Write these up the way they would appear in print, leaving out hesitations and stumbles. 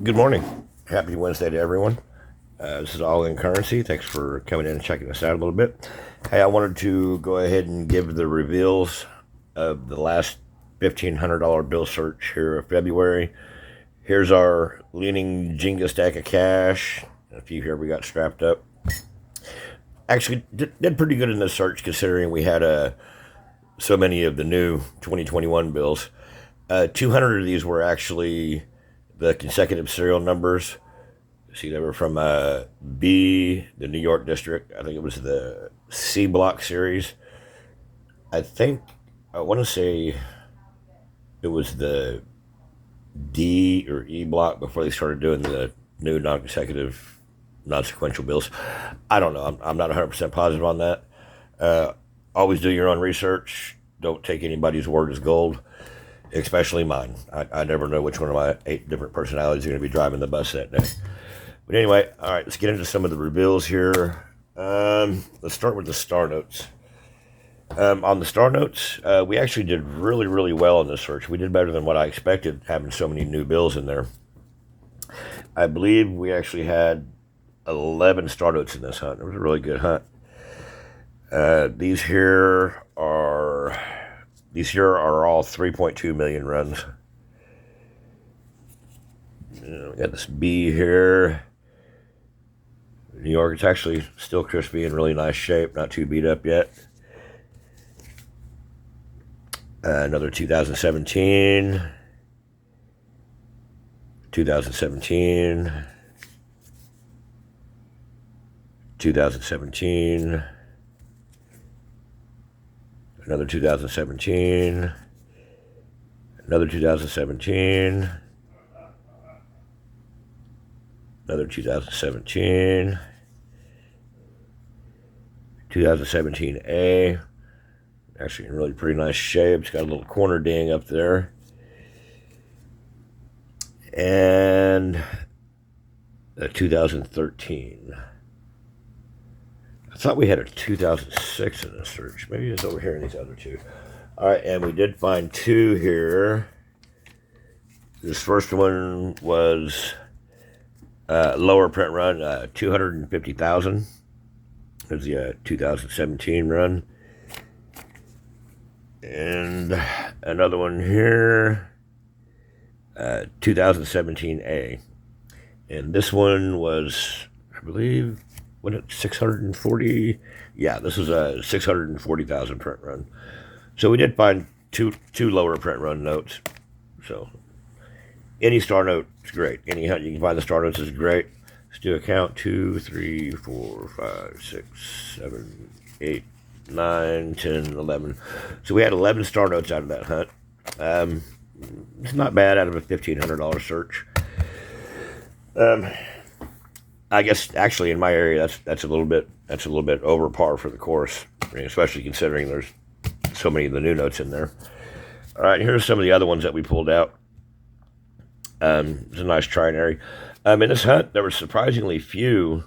Good morning. Happy Wednesday to everyone. This is All In Currency. Thanks for coming in and checking us out a little bit. Hey, I wanted to go ahead and give the reveals of the last $1,500 bill search here of February. Here's our leaning Jenga stack of cash. A few here we got strapped up. Actually, did pretty good in this search considering we had so many of the new 2021 bills. 200 of these were actually the consecutive serial numbers. See, they were from B, the New York district. I think it was the C block series. I want to say it was the D or E block before they started doing the new non-consecutive, non-sequential bills. I don't know. I'm not 100% positive on that. Always do your own research. Don't take anybody's word as gold, especially mine. I never know which one of my 8 different personalities are going to be driving the bus that day. But anyway, all right, let's get into some of the reveals here. Let's start with the star notes. On the star notes, we actually did really, really well in this search. We did better than what I expected, having so many new bills in there. I believe we actually had 11 star notes in this hunt. It was a really good hunt. These here are all 3.2 million runs. We got this B here. New York, it's actually still crispy in really nice shape, not too beat up yet. Another 2017, 2017, 2017, another 2017, another 2017, another 2017, 2017A. Actually in really pretty nice shape. It's got a little corner ding up there. And a 2013. I thought we had a 2006 in this search. Maybe it's over here in these other two. All right, and we did find 2 here. This first one was lower print run, 250,000. There's the 2017 run. And another one here, 2017A. And this one was, I believe, what, 640? Yeah, this was a 640,000 print run. So we did find two lower print run notes. So any star note is great. Any hunt you can find the star notes is great. Let's do a count: 2, 3, 4, 5, 6, 7, 8, 9, 10, 11. So we had 11 star notes out of that hunt. It's not bad out of a $1,500 search. I guess actually in my area that's a little bit over par for the course. I mean, especially considering there's so many of the new notes in there. All right, here's some of the other ones that we pulled out. It's a nice trinary. In this hunt, there were surprisingly few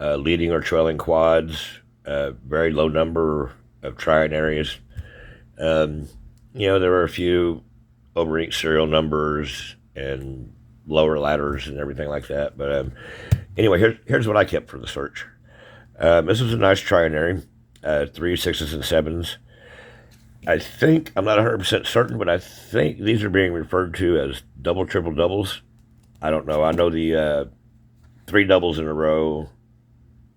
leading or trailing quads. Very low number of trinaries. There were a few overinked serial numbers and lower ladders and everything like that. But anyway, here's what I kept for the search. This was a nice trinary, 3, 6s, and 7s. I'm not 100% certain, but I think these are being referred to as double, triple doubles. I don't know. I know the 3 doubles in a row,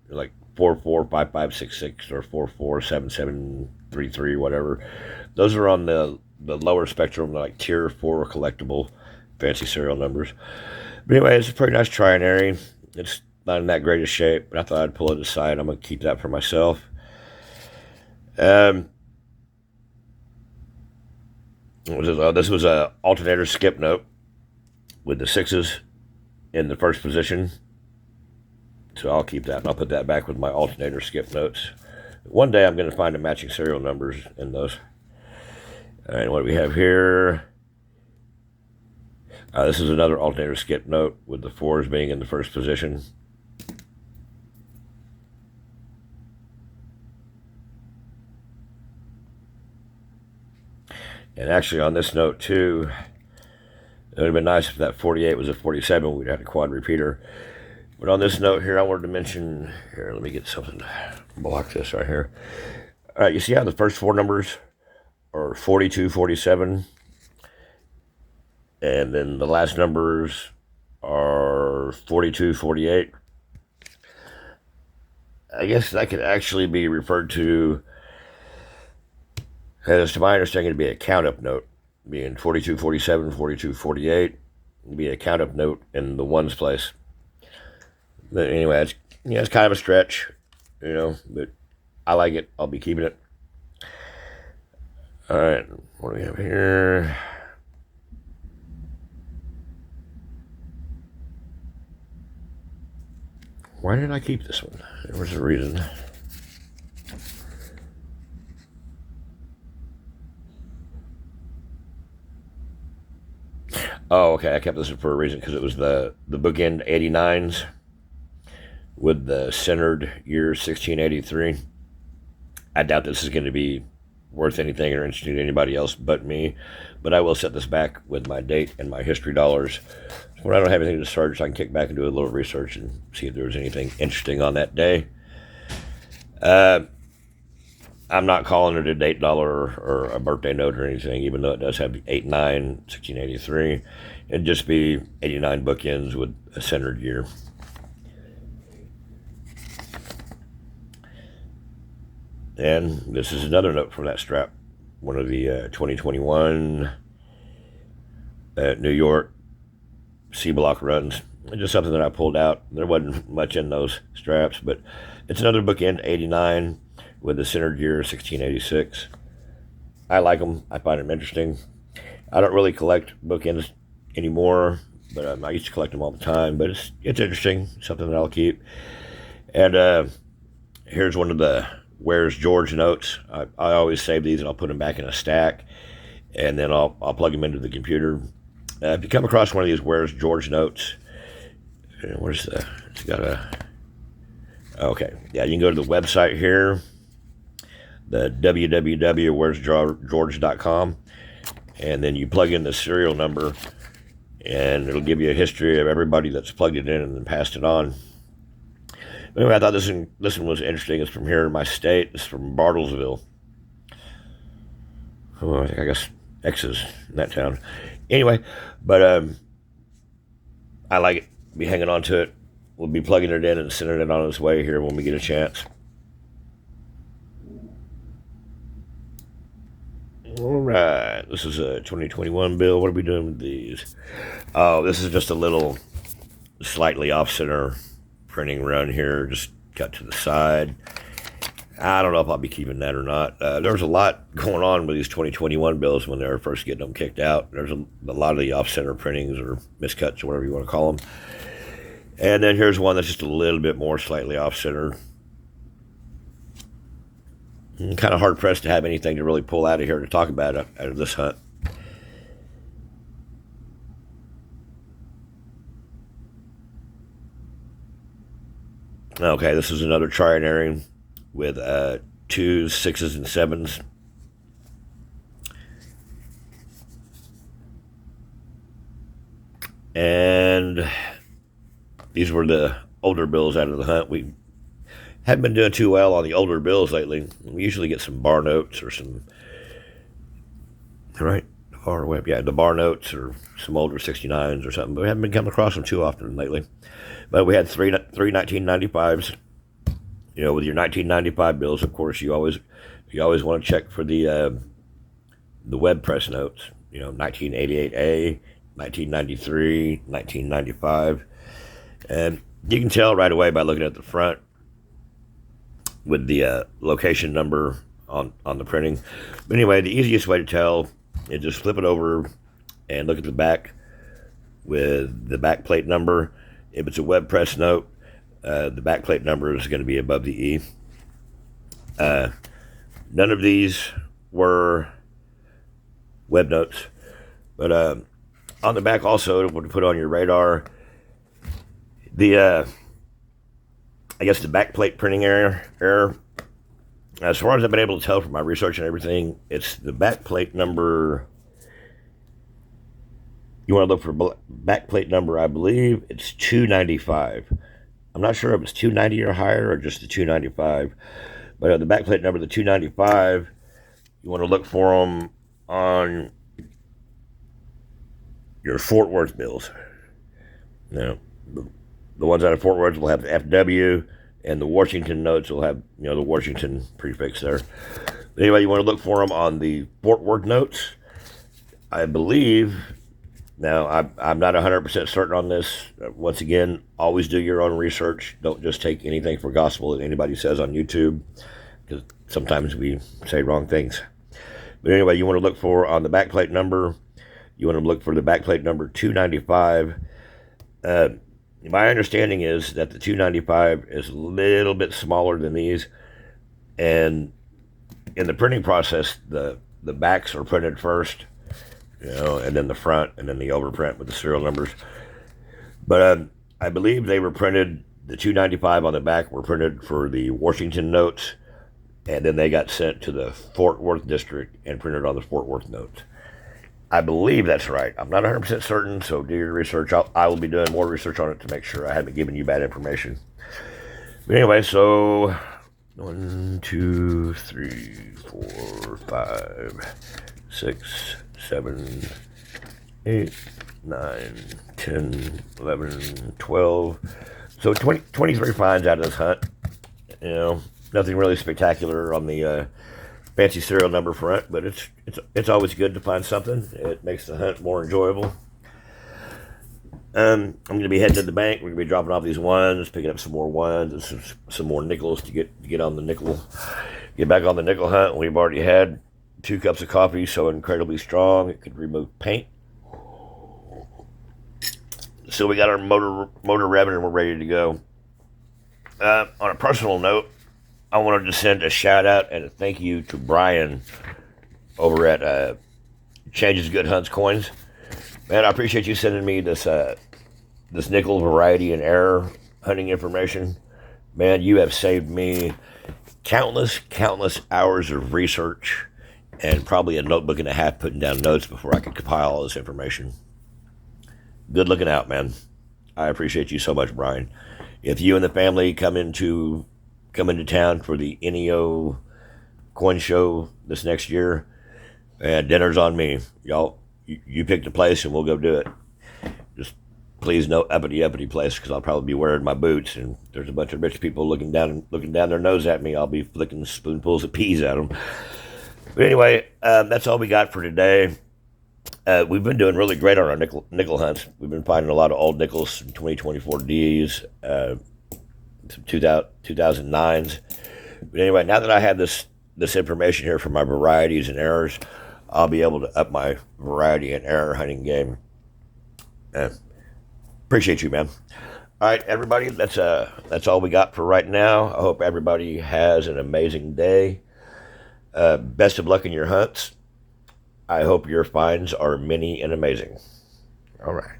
like 4, 4, 5, 5, 6, 6, or 4, 4, 7, 7, 3, 3, whatever. Those are on the lower spectrum, like tier 4 collectible fancy serial numbers. But anyway, it's a pretty nice trinary. It's not in that great a shape, but I thought I'd pull it aside. I'm going to keep that for myself. This was a alternator skip note with the 6s in the first position. So I'll keep that and I'll put that back with my alternator skip notes. One day I'm going to find the matching serial numbers in those. All right, what do we have here? This is another alternator skip note with the 4s being in the first position. And actually on this note too, It would have been nice if that 48 was a 47. We'd have a quad repeater. But on this note here, I wanted to mention, here, let me get something to block this right here. All right, you see how the first four numbers are 42, 47, and then the last numbers are 42, 48. I guess that could actually be referred to, as to my understanding, it'd be a count-up note, being 42, 47, 42, 48. It'd be a count-up note in the ones place. But anyway, it's kind of a stretch, but I like it. I'll be keeping it. All right, what do we have here? Why did I keep this one? There was a reason. Oh, okay. I kept this for a reason because it was the bookend 89s with the centered year 1683. I doubt this is going to be worth anything or interesting to anybody else but me, but I will set this back with my date and my history dollars. When I don't have anything to search, I can kick back and do a little research and see if there was anything interesting on that day. I'm not calling it a date dollar or a birthday note or anything, even though it does have 8-9, 1683. It'd just be 89 bookends with a centered year. And this is another note from that strap. One of the 2021 New York C block runs. Just something that I pulled out. There wasn't much in those straps, but it's another bookend 89 with the centered year 1686. I like them. I find them interesting. I don't really collect bookends anymore, but I used to collect them all the time. But it's interesting. Something that I'll keep. And here's one of the Where's George notes. I always save these and I'll put them back in a stack, and then I'll plug them into the computer. If you come across one of these Where's George notes, it's got a, okay, yeah, you can go to the website here, the www.where'sgeorge.com, and then you plug in the serial number, and it'll give you a history of everybody that's plugged it in and then passed it on. Anyway, I thought this one was interesting. It's from here in my state. It's from Bartlesville. Oh, I guess X's in that town. Anyway, but I like it. Be hanging on to it. We'll be plugging it in and sending it on its way here when we get a chance. All right, this is a 2021 bill. What are we doing with these? Oh, this is just a little slightly off-center printing run here, just cut to the side. I don't know if I'll be keeping that or not. There's a lot going on with these 2021 bills when they were first getting them kicked out. There's a lot of the off-center printings or miscuts or whatever you want to call them. And then here's one that's just a little bit more slightly off-center. I'm kind of hard-pressed to have anything to really pull out of here to talk about out of this hunt. Okay, this is another trinary with 2s, 6s, and 7s. And these were the older bills out of the hunt. We haven't been doing too well on the older bills lately. We usually get some bar notes or some, right, far web, yeah, the bar notes or some older 69s or something, but we haven't been coming across them too often lately. But we had three 1995s. With your 1995 bills, of course, you always want to check for the web press notes. 1988A, 1993, 1995, and you can tell right away by looking at the front with the location number on the printing. But anyway, the easiest way to tell is just flip it over and look at the back with the back plate number. If it's a web press note, the back plate number is going to be above the E. None of these were web notes, but on the back also, to put on your radar, I guess the back plate printing error. As far as I've been able to tell from my research and everything, it's the back plate number You want to look for back plate number, I believe it's 295. I'm not sure if it's 290 or higher or just the 295. But the back plate number, the 295, you want to look for them on your Fort Worth bills. Now, the ones out of Fort Worth will have the FW, and the Washington notes will have, the Washington prefix there. But anyway, you want to look for them on the Fort Worth notes. I believe, now I'm not 100% certain on this. Once again, always do your own research. Don't just take anything for gospel that anybody says on YouTube, because sometimes we say wrong things. But anyway, you want to look for on the backplate number, you want to look for the backplate number 295. My understanding is that the 295 is a little bit smaller than these, and in the printing process, the backs are printed first, and then the front, and then the overprint with the serial numbers. But I believe they were printed, the 295 on the back were printed for the Washington notes, and then they got sent to the Fort Worth district and printed on the Fort Worth notes. I believe that's right. I'm not 100% certain, so do your research. I will be doing more research on it to make sure I haven't given you bad information. But anyway, so 1, 2, 3, 4, 5, 6, 7, 8, 9, 10, 11, 12. So 23 finds out of this hunt. Nothing really spectacular on the fancy serial number front, but it's always good to find something. It makes the hunt more enjoyable. I'm going to be heading to the bank. We're going to be dropping off these ones, picking up some more ones and some more nickels to get on the nickel. Get back on the nickel hunt. We've already had 2 cups of coffee, so incredibly strong. It could remove paint. So we got our motor revving and we're ready to go. On a personal note, I wanted to send a shout out and a thank you to Brian over at Changes Good Hunts Coins. Man, I appreciate you sending me this nickel variety and error hunting information. Man, you have saved me countless hours of research and probably a notebook and a half putting down notes before I could compile all this information. Good looking out, man. I appreciate you so much, Brian. If you and the family come into town for the NEO coin show this next year, and dinner's on me. Y'all, you pick the place and we'll go do it. Just please no uppity place, because I'll probably be wearing my boots and there's a bunch of rich people looking down their nose at me. I'll be flicking spoonfuls of peas at them. But anyway, that's all we got for today. We've been doing really great on our nickel hunts. We've been finding a lot of old nickels, some 2024 Ds, some 2009s. But anyway, now that I have this information here for my varieties and errors, I'll be able to up my variety and error hunting game. Appreciate you, man. All right, everybody, that's all we got for right now. I hope everybody has an amazing day. Best of luck in your hunts. I hope your finds are many and amazing. All right.